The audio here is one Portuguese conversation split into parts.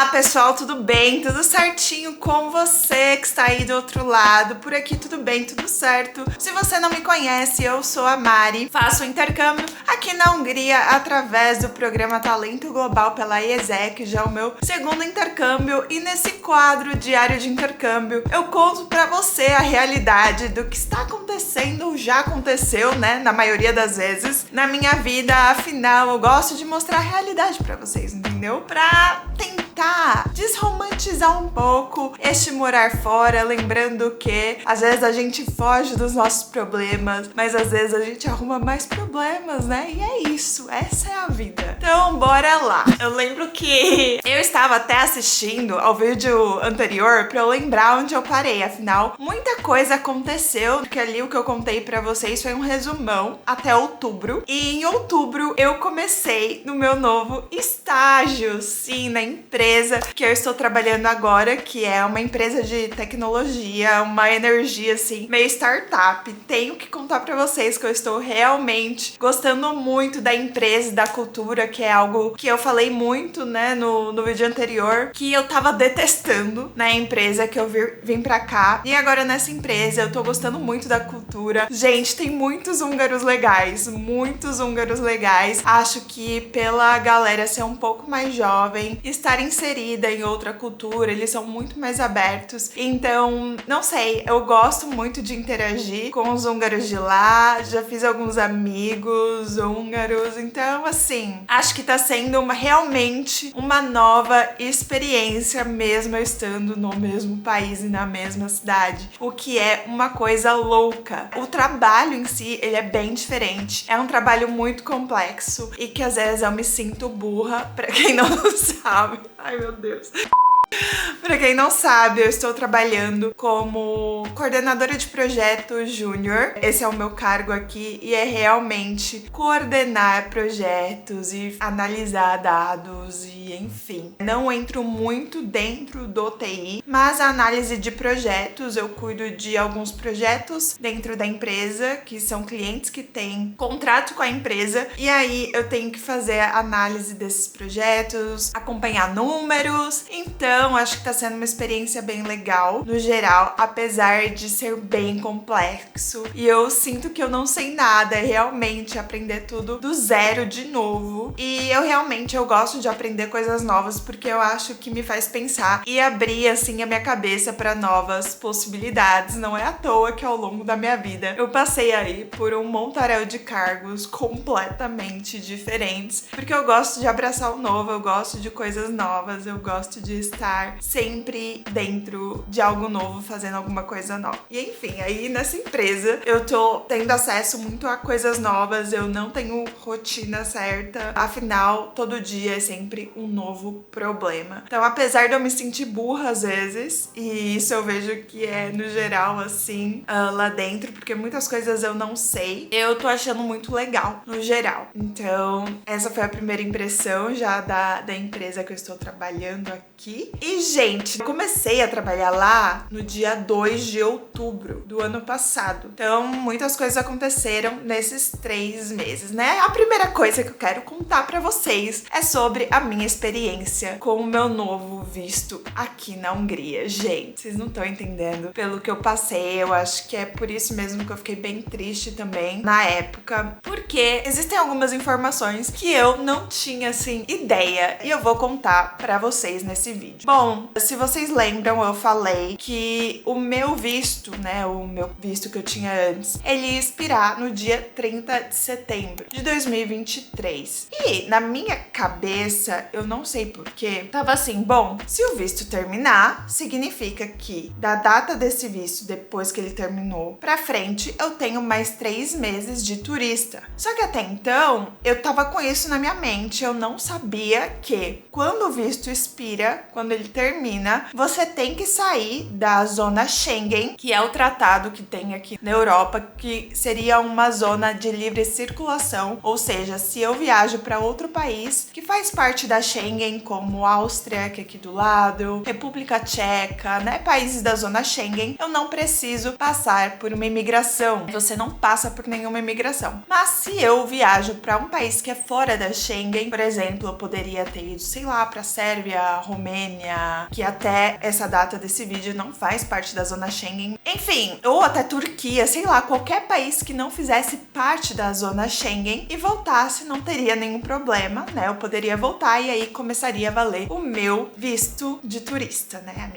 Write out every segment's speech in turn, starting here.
Olá pessoal, tudo bem? Tudo certinho com você que está aí do outro lado? Por aqui tudo bem, tudo certo. Se você não me conhece, eu sou a Mari, faço intercâmbio aqui na Hungria através do programa Talento Global pela IESEC, já é o meu segundo intercâmbio, e nesse quadro diário de intercâmbio eu conto pra você a realidade do que está acontecendo ou já aconteceu, né, na maioria das vezes na minha vida. Afinal, eu gosto de mostrar a realidade pra vocês, entendeu? Pra tentar desromantizar um pouco este morar fora, lembrando que às vezes a gente foge dos nossos problemas, mas às vezes a gente arruma mais problemas, né? E é isso, essa é a vida. Então, bora lá. Eu lembro que eu estava até assistindo ao vídeo anterior pra eu lembrar onde eu parei, afinal, muita coisa aconteceu, porque ali o que eu contei pra vocês foi um resumão até outubro, e em outubro eu comecei no meu novo estágio, sim, na empresa que eu estou trabalhando agora, que é uma empresa de tecnologia, uma energia assim, meio startup. Tenho que contar pra vocês que eu estou realmente gostando muito da empresa e da cultura, que é algo que eu falei muito, né, no vídeo anterior, que eu tava detestando na empresa que eu vim pra cá. E agora nessa empresa eu tô gostando muito da cultura. Gente, tem muitos húngaros legais, muitos húngaros legais. Acho que pela galera ser um pouco mais jovem, estar inserida em outra cultura, eles são muito mais abertos. Então, não sei, eu gosto muito de interagir com os húngaros de lá, já fiz alguns amigos húngaros, então assim, acho que tá sendo realmente uma nova experiência, mesmo eu estando no mesmo país e na mesma cidade, o que é uma coisa louca. O trabalho em si, ele é bem diferente, é um trabalho muito complexo e que às vezes eu me sinto burra, pra quem não sabe. Ai, meu Deus. Pra quem não sabe, eu estou trabalhando como coordenadora de projeto júnior. Esse é o meu cargo aqui e é realmente coordenar projetos e analisar dados e enfim. Não entro muito dentro do TI, mas a análise de projetos, eu cuido de alguns projetos dentro da empresa, que são clientes que têm contrato com a empresa, e aí eu tenho que fazer a análise desses projetos, acompanhar números. Então, acho que tá sendo uma experiência bem legal, no geral, apesar de ser bem complexo. E eu sinto que eu não sei nada, é realmente aprender tudo do zero de novo. E eu gosto de aprender coisas novas, porque eu acho que me faz pensar e abrir, assim, a minha cabeça para novas possibilidades. Não é à toa que ao longo da minha vida eu passei aí por um montaréu de cargos completamente diferentes, porque eu gosto de abraçar o novo, eu gosto de coisas novas, eu gosto de estar sempre dentro de algo novo, fazendo alguma coisa nova. E enfim, aí nessa empresa eu tô tendo acesso muito a coisas novas, eu não tenho rotina certa, afinal, todo dia é sempre um novo problema. Então, apesar de eu me sentir burra às vezes, e isso eu vejo que é no geral assim, lá dentro, porque muitas coisas eu não sei, eu tô achando muito legal, no geral. Então, essa foi a primeira impressão já da empresa que eu estou trabalhando aqui. E, gente, eu comecei a trabalhar lá no dia 2 de outubro do ano passado. Então, muitas coisas aconteceram nesses 3 meses, né? A primeira coisa que eu quero contar pra vocês é sobre a minha experiência com o meu novo visto aqui na Hungria. Gente, vocês não estão entendendo pelo que eu passei. Eu acho que é por isso mesmo que eu fiquei bem triste também na época, porque existem algumas informações que eu não tinha, assim, ideia, e eu vou contar pra vocês nesse vídeo. Bom, se vocês lembram, eu falei que o meu visto, né, o meu visto que eu tinha antes, ele ia expirar no dia 30 de setembro de 2023. E na minha cabeça, eu não sei porquê, tava assim, bom, se o visto terminar, significa que da data desse visto, depois que ele terminou, pra frente, eu tenho mais 3 meses de turista. Só que até então, eu tava com isso na minha mente, eu não sabia que quando o visto expira, quando ele termina, você tem que sair da zona Schengen, que é o tratado que tem aqui na Europa, que seria uma zona de livre circulação, ou seja, se eu viajo para outro país que faz parte da Schengen, como Áustria, que é aqui do lado, República Tcheca, né, países da zona Schengen, eu não preciso passar por uma imigração. Você não passa por nenhuma imigração. Mas se eu viajo para um país que é fora da Schengen, por exemplo, eu poderia ter ido, sei lá, para Sérvia, Romênia, que até essa data desse vídeo não faz parte da zona Schengen. Enfim, ou até Turquia, sei lá, qualquer país que não fizesse parte da zona Schengen e voltasse, não teria nenhum problema, né? Eu poderia voltar e aí começaria a valer o meu visto de turista, né?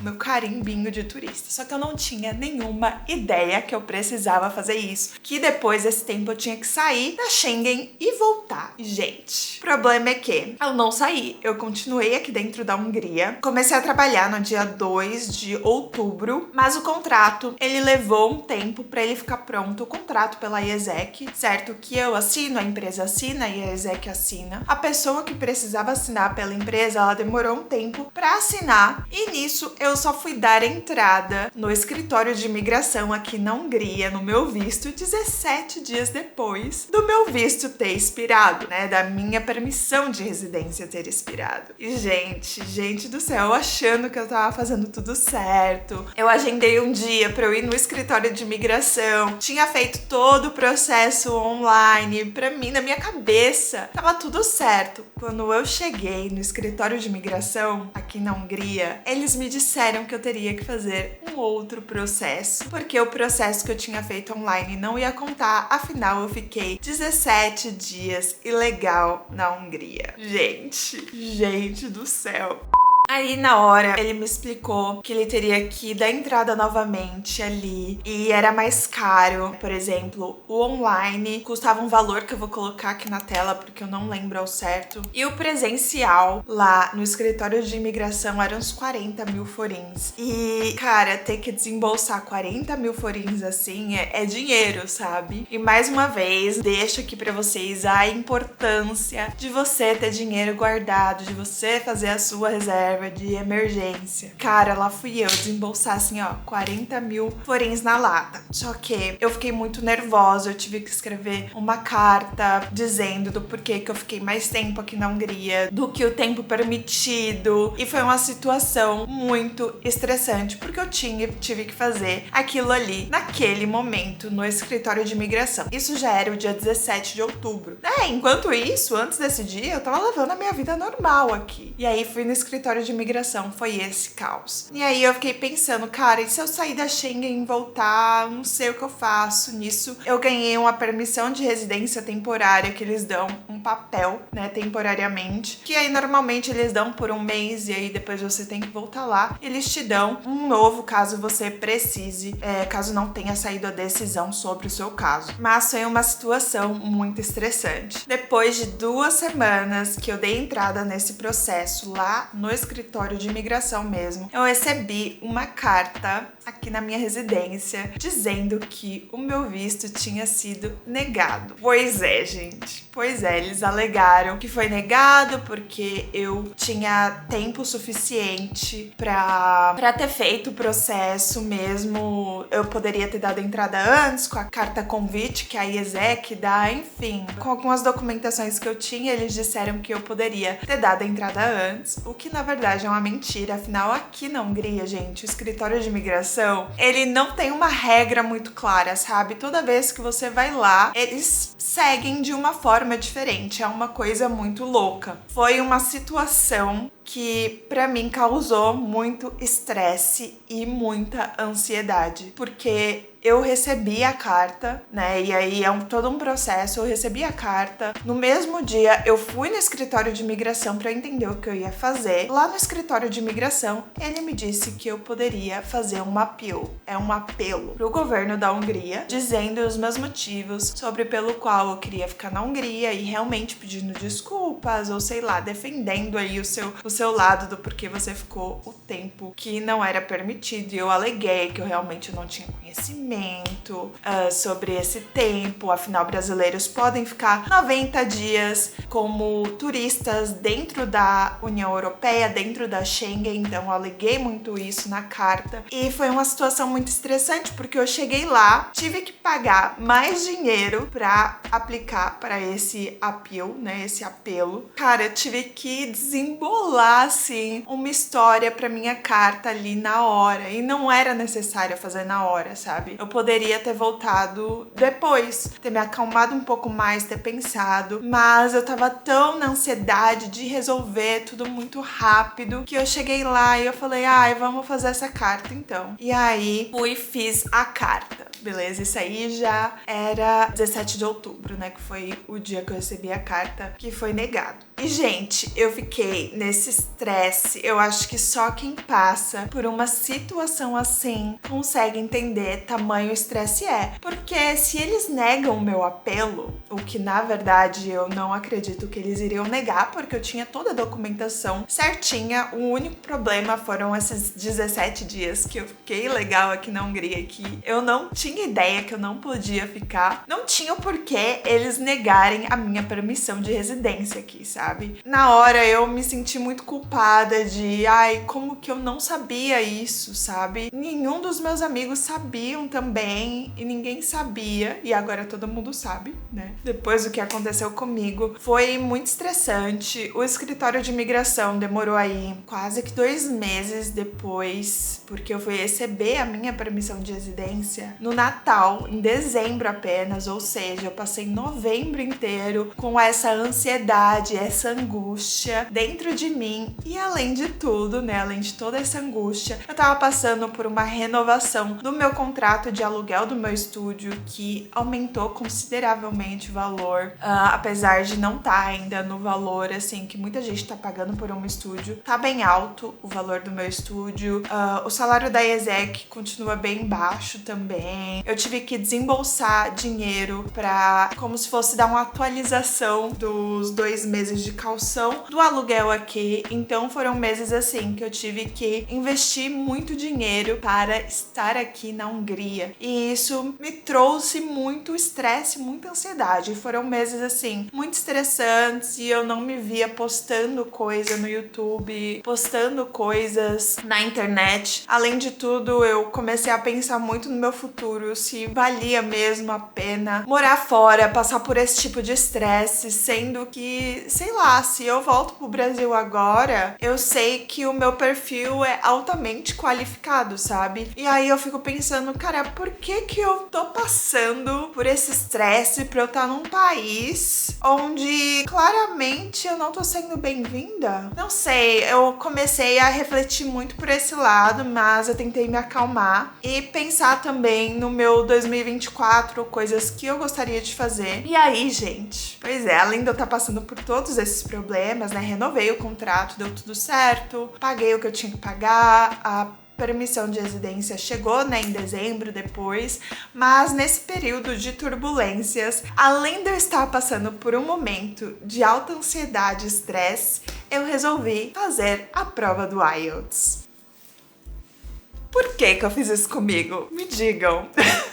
Meu carimbinho de turista. Só que eu não tinha nenhuma ideia que eu precisava fazer isso, que depois desse tempo eu tinha que sair da Schengen e voltar. E, gente, o problema é que eu não saí. Eu continuei aqui dentro da Hungria. Comecei a trabalhar no dia 2 de outubro, mas o contrato, ele levou um tempo para ele ficar pronto. O contrato pela IESEC, certo? Que eu assino, a empresa assina e a IESEC assina. A pessoa que precisava assinar pela empresa, ela demorou um tempo para assinar e nisso eu só fui dar entrada no escritório de imigração aqui na Hungria, no meu visto, 17 dias depois do meu visto ter expirado, né? Da minha permissão de residência ter expirado. E, gente do céu, achando que eu tava fazendo tudo certo. Eu agendei um dia pra eu ir no escritório de imigração. Tinha feito todo o processo online. Pra mim, na minha cabeça, tava tudo certo. Quando eu cheguei no escritório de imigração aqui na Hungria, eles me disseram que eu teria que fazer um outro processo, porque o processo que eu tinha feito online não ia contar, afinal eu fiquei 17 dias ilegal na Hungria. Gente do céu. Aí, na hora, ele me explicou que ele teria que dar entrada novamente ali e era mais caro. Por exemplo, o online custava um valor que eu vou colocar aqui na tela porque eu não lembro ao certo. E o presencial lá no escritório de imigração era uns 40 mil forins. E, cara, ter que desembolsar 40 mil forins assim é dinheiro, sabe? E mais uma vez, deixo aqui pra vocês a importância de você ter dinheiro guardado, de você fazer a sua reserva de emergência. Cara, lá fui eu desembolsar assim, ó, 40 mil forins na lata. Só que eu fiquei muito nervosa, eu tive que escrever uma carta dizendo do porquê que eu fiquei mais tempo aqui na Hungria do que o tempo permitido. E foi uma situação muito estressante, porque eu tive que fazer aquilo ali naquele momento no escritório de imigração. Isso já era o dia 17 de outubro. Enquanto isso, antes desse dia, eu tava levando a minha vida normal aqui. E aí fui no escritório de imigração, foi esse caos. E aí eu fiquei pensando, cara, e se eu sair da Schengen e voltar, não sei o que eu faço. Nisso eu ganhei uma permissão de residência temporária que eles dão um papel, né, temporariamente, que aí normalmente eles dão por um mês e aí depois você tem que voltar lá. Eles te dão um novo caso você precise, caso não tenha saído a decisão sobre o seu caso. Mas foi uma situação muito estressante. Depois de 2 semanas que eu dei entrada nesse processo lá no escritório de imigração mesmo, eu recebi uma carta aqui na minha residência dizendo que o meu visto tinha sido negado. Pois é, gente. Pois é, eles alegaram que foi negado porque eu tinha tempo suficiente pra ter feito o processo mesmo. Eu poderia ter dado entrada antes com a carta convite que a IESEC dá, enfim. Com algumas documentações que eu tinha, eles disseram que eu poderia ter dado entrada antes, o que na verdade é uma mentira. Afinal, aqui na Hungria, gente, o escritório de imigração, ele não tem uma regra muito clara, sabe? Toda vez que você vai lá, eles seguem de uma forma diferente. É uma coisa muito louca. Foi uma situação que pra mim causou muito estresse e muita ansiedade, porque eu recebi a carta, né? E aí é todo um processo. Eu recebi a carta. No mesmo dia, eu fui no escritório de imigração para entender o que eu ia fazer. Lá no escritório de imigração, ele me disse que eu poderia fazer um apelo. É um apelo pro governo da Hungria, dizendo os meus motivos sobre pelo qual eu queria ficar na Hungria e realmente pedindo desculpas ou sei lá, defendendo aí o seu lado do porquê você ficou o tempo que não era permitido. E eu aleguei que eu realmente não tinha conhecido conhecimento sobre esse tempo. Afinal, brasileiros podem ficar 90 dias como turistas dentro da União Europeia, dentro da Schengen, então eu aleguei muito isso na carta. E foi uma situação muito estressante, porque eu cheguei lá, tive que pagar mais dinheiro pra aplicar para esse appeal, né, esse apelo. Cara, eu tive que desembolar, assim, uma história pra minha carta ali na hora, e não era necessário fazer na hora, sabe? Eu poderia ter voltado depois, ter me acalmado um pouco mais, ter pensado, mas eu tava tão na ansiedade de resolver tudo muito rápido, que eu cheguei lá e eu falei, ai, vamos fazer essa carta então. E aí, fui e fiz a carta. Beleza, isso aí já era 17 de outubro, né? Que foi o dia que eu recebi a carta que foi negado. E, gente, eu fiquei nesse estresse. Eu acho que só quem passa por uma situação assim consegue entender tamanho estresse é. Porque se eles negam o meu apelo, o que na verdade eu não acredito que eles iriam negar, porque eu tinha toda a documentação certinha. O único problema foram esses 17 dias que eu fiquei ilegal aqui na Hungria, que eu não tinha ideia que eu não podia ficar. Não tinha o porquê eles negarem a minha permissão de residência aqui, sabe? Na hora eu me senti muito culpada de, ai, como que eu não sabia isso, sabe? Nenhum dos meus amigos sabiam também e ninguém sabia, e agora todo mundo sabe, né? Depois do que aconteceu comigo, foi muito estressante. O escritório de imigração demorou aí quase que 2 meses depois, porque eu fui receber a minha permissão de residência no Natal, em dezembro apenas, ou seja, eu passei novembro inteiro com essa ansiedade, essa angústia dentro de mim. E além de tudo, né, além de toda essa angústia, eu tava passando por uma renovação do meu contrato de aluguel do meu estúdio, que aumentou consideravelmente o valor, apesar de não estar ainda no valor, assim, que muita gente tá pagando por um estúdio. Tá bem alto o valor do meu estúdio, o salário da ESEC continua bem baixo também. Eu tive que desembolsar dinheiro pra, como se fosse dar uma atualização dos 2 meses de caução do aluguel aqui. Então foram meses assim que eu tive que investir muito dinheiro para estar aqui na Hungria. E isso me trouxe muito estresse, muita ansiedade. Foram meses assim muito estressantes e eu não me via postando coisa no YouTube, postando coisas na internet. Além de tudo, eu comecei a pensar muito no meu futuro, se valia mesmo a pena morar fora, passar por esse tipo de estresse, sendo que, sei lá, se eu volto pro Brasil agora, eu sei que o meu perfil é altamente qualificado, sabe? E aí eu fico pensando, cara, por que que eu tô passando por esse estresse pra eu estar num país onde claramente eu não tô sendo bem-vinda? Não sei, eu comecei a refletir muito por esse lado, mas eu tentei me acalmar e pensar também no meu 2024, coisas que eu gostaria de fazer. E aí, gente, pois é, além de eu estar passando por todos esses problemas, né, renovei o contrato, deu tudo certo, paguei o que eu tinha que pagar, a permissão de residência chegou, né, em dezembro depois, mas nesse período de turbulências, além de eu estar passando por um momento de alta ansiedade e estresse, eu resolvi fazer a prova do IELTS. Por que eu fiz isso comigo? Me digam.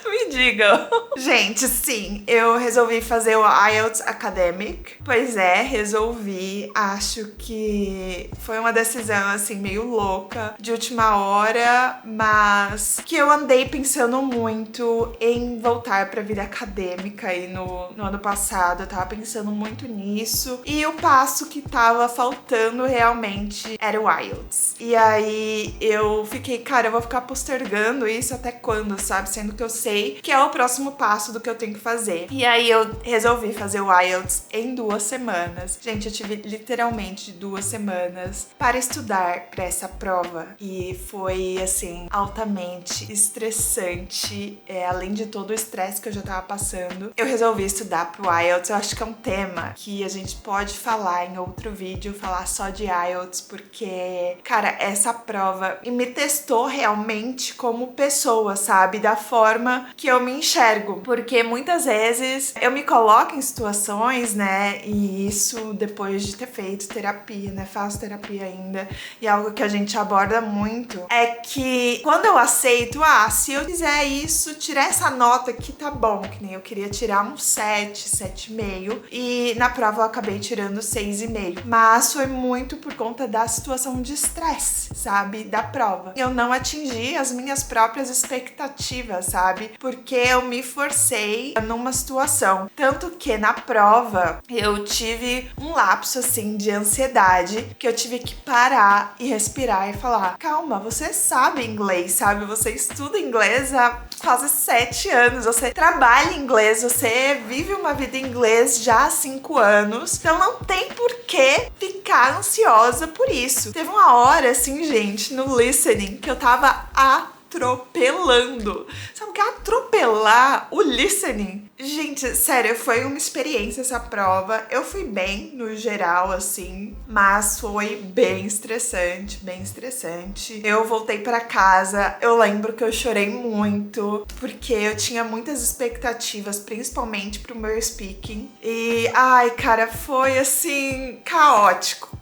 Me digam. Gente, sim, eu resolvi fazer o IELTS Academic. Pois é, resolvi. Acho que foi uma decisão, assim, meio louca, de última hora, mas que eu andei pensando muito em voltar pra vida acadêmica aí no ano passado. Eu tava pensando muito nisso. E o passo que tava faltando realmente era o IELTS. E aí eu fiquei, cara, eu vou ficar postergando isso até quando, sabe? Sendo que eu sei que é o próximo passo do que eu tenho que fazer. E aí eu resolvi fazer o IELTS em 2 semanas. Gente, eu tive literalmente 2 semanas para estudar para essa prova. E foi, assim, altamente estressante. Além de todo o estresse que eu já tava passando, eu resolvi estudar pro IELTS. Eu acho que é um tema que a gente pode falar em outro vídeo, falar só de IELTS, porque, cara, essa prova me testou realmente como pessoa, sabe? Da forma que eu me enxergo, porque muitas vezes eu me coloco em situações, né, e isso depois de ter feito terapia, né, faço terapia ainda, e algo que a gente aborda muito é que quando eu aceito, se eu fizer isso, tirar essa nota aqui tá bom, que nem eu queria tirar um 7, 7,5, e na prova eu acabei tirando 6,5, mas foi muito por conta da situação de estresse, sabe, da prova. Eu não atingi as minhas próprias expectativas, sabe, porque eu me forcei numa situação, tanto que na prova eu tive um lapso assim de ansiedade, que eu tive que parar e respirar e falar: calma, você sabe inglês, sabe, você estuda inglês há quase 7 anos, você trabalha em inglês, você vive uma vida em inglês já há 5 anos, então não tem por que ficar ansiosa por isso. Teve uma hora, assim, gente, no listening, que eu tava atropelando. Sabe o que é atropelar o listening? Gente, sério, foi uma experiência essa prova. Eu fui bem no geral, assim, mas foi bem estressante, bem estressante. Eu voltei pra casa, eu lembro que eu chorei muito, porque eu tinha muitas expectativas, principalmente pro meu speaking. E, ai, cara, foi assim, caótico.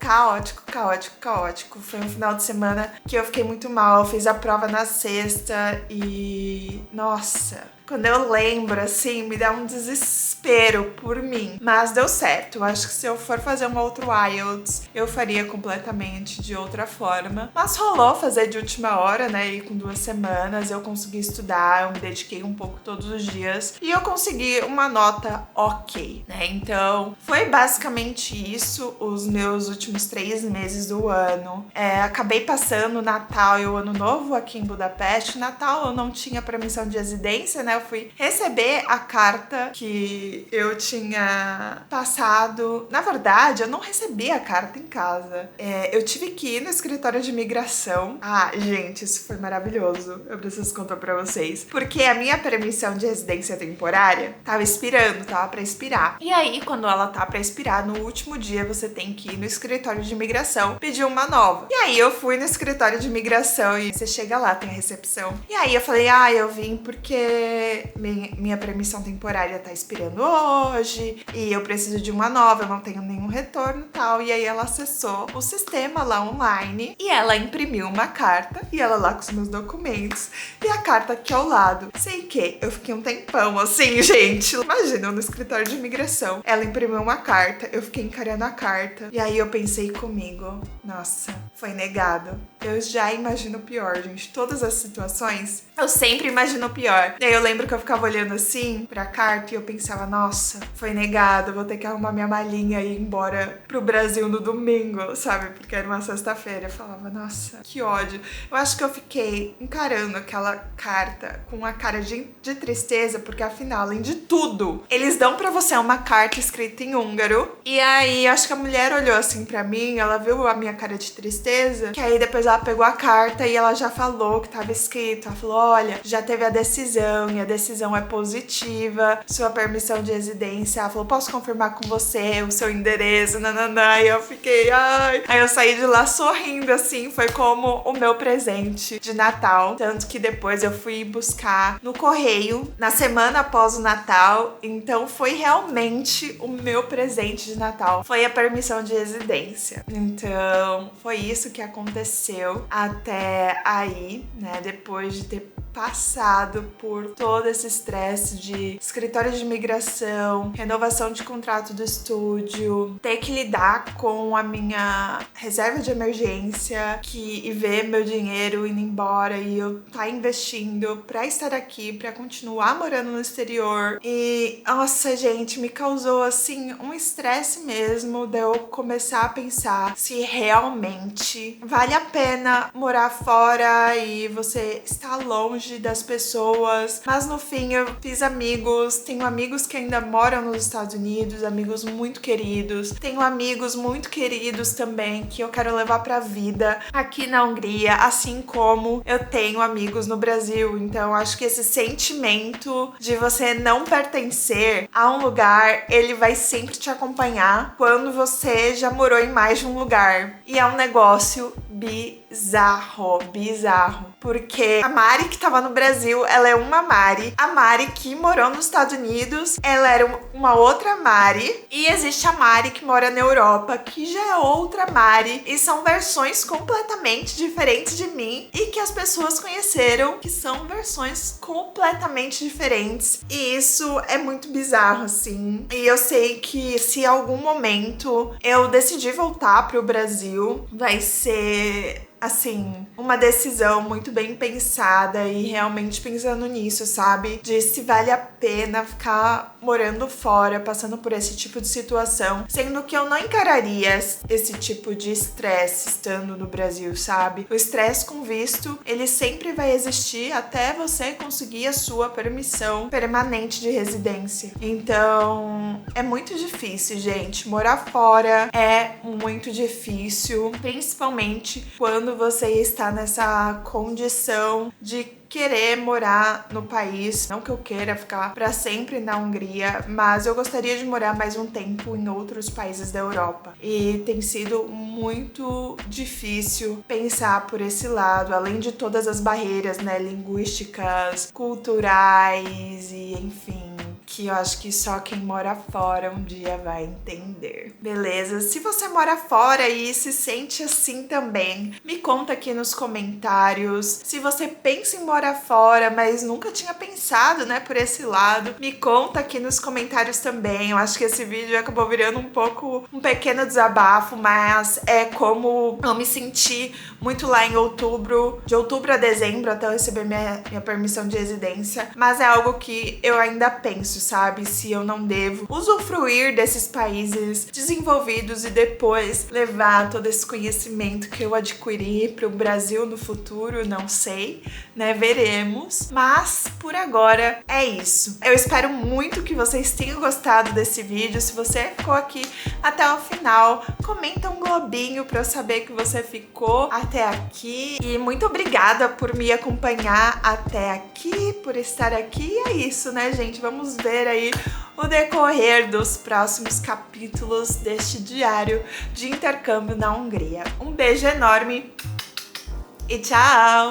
Foi um final de semana que eu fiquei muito mal. Eu fiz a prova na sexta e, nossa, quando eu lembro, assim, me dá um desespero por mim. Mas deu certo. Eu acho que se eu for fazer um outro IELTS, eu faria completamente de outra forma. Mas rolou fazer de última hora, né? E com 2 semanas eu consegui estudar, eu me dediquei um pouco todos os dias. E eu consegui uma nota ok, né? Então, foi basicamente isso os meus últimos 3 meses do ano. Acabei passando o Natal e o Ano Novo aqui em Budapeste. Natal eu não tinha permissão de residência, né? Eu fui receber a carta que eu tinha passado. Na verdade, eu não recebi a carta em casa. Eu tive que ir no escritório de imigração. Gente, isso foi maravilhoso. Eu preciso contar pra vocês. Porque a minha permissão de residência temporária tava expirando, tava pra expirar. E aí, quando ela tá pra expirar, no último dia você tem que ir no escritório de imigração pedir uma nova. E aí eu fui no escritório de imigração e você chega lá, tem a recepção. E aí eu falei, eu vim porque minha permissão temporária tá expirando hoje e eu preciso de uma nova, eu não tenho nenhum retorno e tal. E aí ela acessou o sistema lá online e ela imprimiu uma carta e ela lá com os meus documentos e a carta aqui ao lado. Sei que eu fiquei um tempão assim, gente. Imagina, eu no escritório de imigração. Ela imprimiu uma carta, eu fiquei encarando a carta e aí eu pensei comigo, nossa, foi negado. Eu já imagino o pior, gente. Todas as situações, eu sempre imagino o pior. E aí eu lembro que eu ficava olhando assim pra carta e eu pensava, nossa, foi negado, vou ter que arrumar minha malinha e ir embora pro Brasil no domingo, sabe? Porque era uma sexta-feira. Eu falava, nossa, que ódio. Eu acho que eu fiquei encarando aquela carta com uma cara de tristeza, porque afinal, além de tudo, eles dão pra você uma carta escrita em húngaro. E aí, acho que a mulher olhou assim pra mim, ela viu a minha cara de tristeza, que aí depois ela pegou a carta e ela já falou que tava escrito. Ela falou, olha, já teve a decisão e a decisão é positiva, sua permissão de residência. Ela falou, posso confirmar com você o seu endereço, nananã. E eu fiquei, ai. Aí eu saí de lá sorrindo, assim, foi como o meu presente de Natal. Tanto que depois eu fui buscar no correio, na semana após o Natal. Então foi realmente o meu presente de Natal. Foi a permissão de residência. Então foi isso que aconteceu até aí, né? Depois de ter passado por todo esse estresse de escritório de imigração, renovação de contrato do estúdio, ter que lidar com a minha reserva de emergência e ver meu dinheiro indo embora e eu tá investindo pra estar aqui, pra continuar morando no exterior. E, nossa, gente, me causou, assim, um estresse mesmo de eu começar a pensar se realmente vale a pena morar fora e você estar longe das pessoas. Mas no fim eu fiz amigos, tenho amigos que ainda moram nos Estados Unidos, amigos muito queridos, tenho amigos muito queridos também que eu quero levar pra vida aqui na Hungria, assim como eu tenho amigos no Brasil. Então acho que esse sentimento de você não pertencer a um lugar, ele vai sempre te acompanhar quando você já morou em mais de um lugar. E é um negócio bizarro, bizarro. Porque a Mari que tava no Brasil, ela é uma Mari. A Mari que morou nos Estados Unidos, ela era uma outra Mari. E existe a Mari que mora na Europa, que já é outra Mari. E são versões completamente diferentes de mim e que as pessoas conheceram, que são versões completamente diferentes. E isso é muito bizarro, assim. E eu sei que se em algum momento eu decidir voltar pro Brasil, vai ser, assim, uma decisão muito bem pensada e realmente pensando nisso, sabe? De se vale a pena ficar morando fora, passando por esse tipo de situação, sendo que eu não encararia esse tipo de estresse estando no Brasil, sabe? O estresse com visto, ele sempre vai existir até você conseguir a sua permissão permanente de residência. Então, é muito difícil, gente. Morar fora é muito difícil, principalmente quando você está nessa condição de querer morar no país. Não que eu queira ficar para sempre na Hungria, mas eu gostaria de morar mais um tempo em outros países da Europa. E tem sido muito difícil pensar por esse lado, além de todas as barreiras, né, linguísticas, culturais e enfim, que eu acho que só quem mora fora um dia vai entender. Beleza? Se você mora fora e se sente assim também, me conta aqui nos comentários. Se você pensa em morar fora, mas nunca tinha pensado, né, por esse lado, me conta aqui nos comentários também. Eu acho que esse vídeo acabou virando um pequeno desabafo, mas é como eu me senti muito lá em outubro, de outubro a dezembro, até eu receber minha permissão de residência. Mas é algo que eu ainda penso, sabe? Se eu não devo usufruir desses países desenvolvidos e depois levar todo esse conhecimento que eu adquiri para o Brasil no futuro, não sei, né? Veremos. Mas por agora é isso. Eu espero muito que vocês tenham gostado desse vídeo. Se você ficou aqui até o final, comenta um globinho para eu saber que você ficou até aqui. E muito obrigada por me acompanhar até aqui, por estar aqui. E é isso, né, gente? Vamos ver aí o decorrer dos próximos capítulos deste diário de intercâmbio na Hungria. Um beijo enorme e tchau!